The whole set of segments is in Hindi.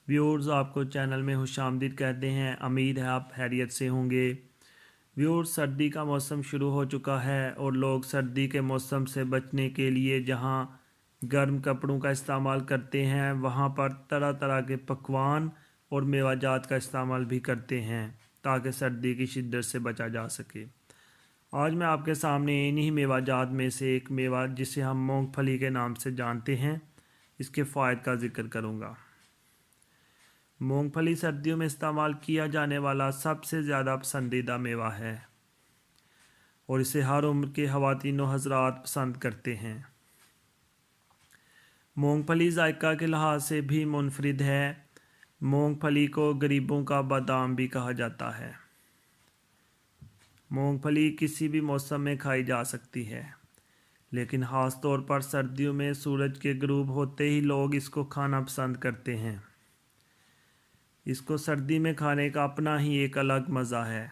व्यूअर्स, आपको चैनल में खुशामदीद कहते हैं। उम्मीद है आप खैरियत से होंगे। व्यूअर्स, सर्दी का मौसम शुरू हो चुका है और लोग सर्दी के मौसम से बचने के लिए जहां गर्म कपड़ों का इस्तेमाल करते हैं, वहां पर तरह तरह के पकवान और मेवाजात का इस्तेमाल भी करते हैं ताकि सर्दी की शिद्दत से बचा जा सके। आज मैं आपके सामने इन्हीं मेवाजात में से एक मेवा जिसे हम मूंगफली के नाम से जानते हैं, इसके फ़ायदे का ज़िक्र करूँगा। मूंगफली सर्दियों में इस्तेमाल किया जाने वाला सबसे ज़्यादा पसंदीदा मेवा है और इसे हर उम्र के ख़वातीन व हज़रात पसंद करते हैं। मूंगफली जायका के लिहाज से भी मुनफरिद है। मूंगफली को गरीबों का बादाम भी कहा जाता है। मूंगफली किसी भी मौसम में खाई जा सकती है, लेकिन ख़ास तौर पर सर्दियों में सूरज के गुरूब होते ही लोग इसको खाना पसंद करते हैं। इसको सर्दी में खाने का अपना ही एक अलग मज़ा है।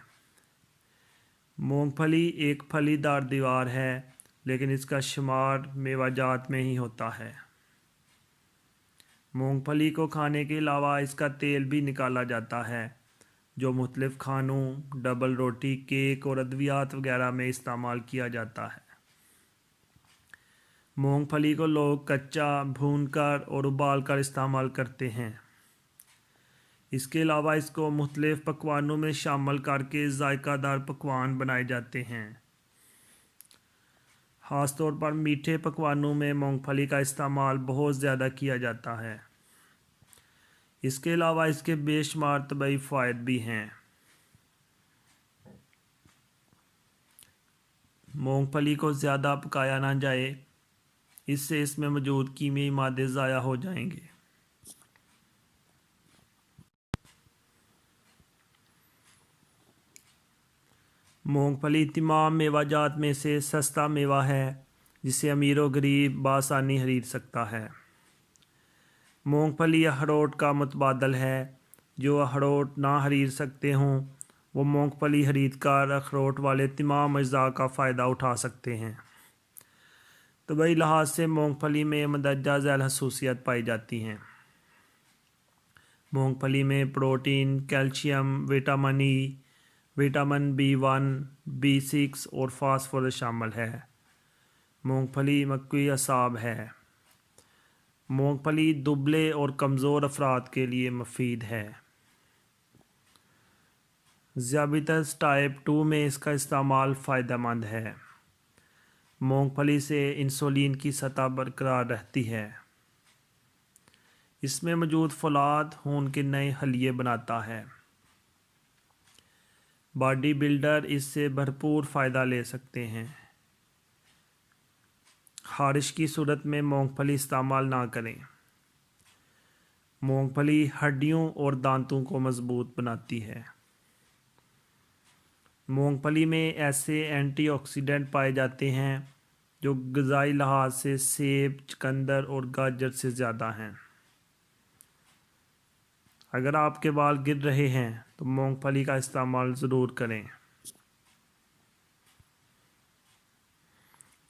मूंगफली एक फलीदार दीवार है, लेकिन इसका शुमार मेवाजात में ही होता है। मूंगफली को खाने के अलावा इसका तेल भी निकाला जाता है, जो मुख्तलिफ़ खानों, डबल रोटी, केक और अद्वियात वगैरह में इस्तेमाल किया जाता है। मूंगफली को लोग कच्चा, भूनकर और उबालकर इस्तेमाल करते हैं। इसके अलावा इसको मुख्तलिफ़ पकवानों में शामिल करके जायकादार पकवान बनाए जाते हैं। ख़ास तौर पर मीठे पकवानों में मूंगफली का इस्तेमाल बहुत ज़्यादा किया जाता है। इसके अलावा इसके बेशुमार तबई फ़ायदे भी हैं। मूंगफली को ज़्यादा पकाया ना जाए, इससे इसमें मौजूद कीमियाई मादे ज़ाया हो जाएंगे। मूंगफली तमाम मेवाजात में से सस्ता मेवा है, जिसे अमीर व गरीब बआसानी खरीद सकता है। मूंगफली अखरोट का मुतबादल है। जो अखरोट ना खरीद सकते हों, वो मूंगफली खरीद कर अखरोट वाले तमाम अज्जा का फ़ायदा उठा सकते हैं। तबई लिहाज से मूंगफली में मंदरजा झैल खसूसियत पाई जाती हैं। मूंगफली में protein, calcium, vitamin E, vitamin B1, B6 और फास्फोरस शामिल है। मूंगफली मक्वी असाब है। मूंगफली दुबले और कमज़ोर अफराद के लिए मुफीद है। ज़ियाबितस टाइप 2 में इसका इस्तेमाल फ़ायदेमंद है। मूंगफली से इंसुलिन की सतह बरकरार रहती है। इसमें मौजूद फौलाद खून के नए हलिये बनाता है। बॉडी बिल्डर इससे भरपूर फ़ायदा ले सकते हैं। ख़ारिश की सूरत में मूंगफली इस्तेमाल ना करें। मूंगफली हड्डियों और दांतों को मज़बूत बनाती है। मूंगफली में ऐसे एंटीऑक्सीडेंट पाए जाते हैं जो ग़िज़ाई लिहाज से सेब, चुकंदर और गाजर से ज़्यादा हैं। अगर आपके बाल गिर रहे हैं तो मूंगफली का इस्तेमाल ज़रूर करें।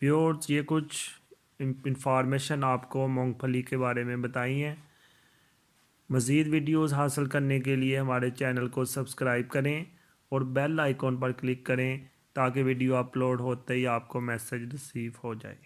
व्यूअर्स, ये कुछ इंफॉर्मेशन आपको मूंगफली के बारे में बताई हैं। मज़ीद वीडियोस हासिल करने के लिए हमारे चैनल को सब्सक्राइब करें और बेल आइकॉन पर क्लिक करें ताकि वीडियो अपलोड होते ही आपको मैसेज रिसीव हो जाए।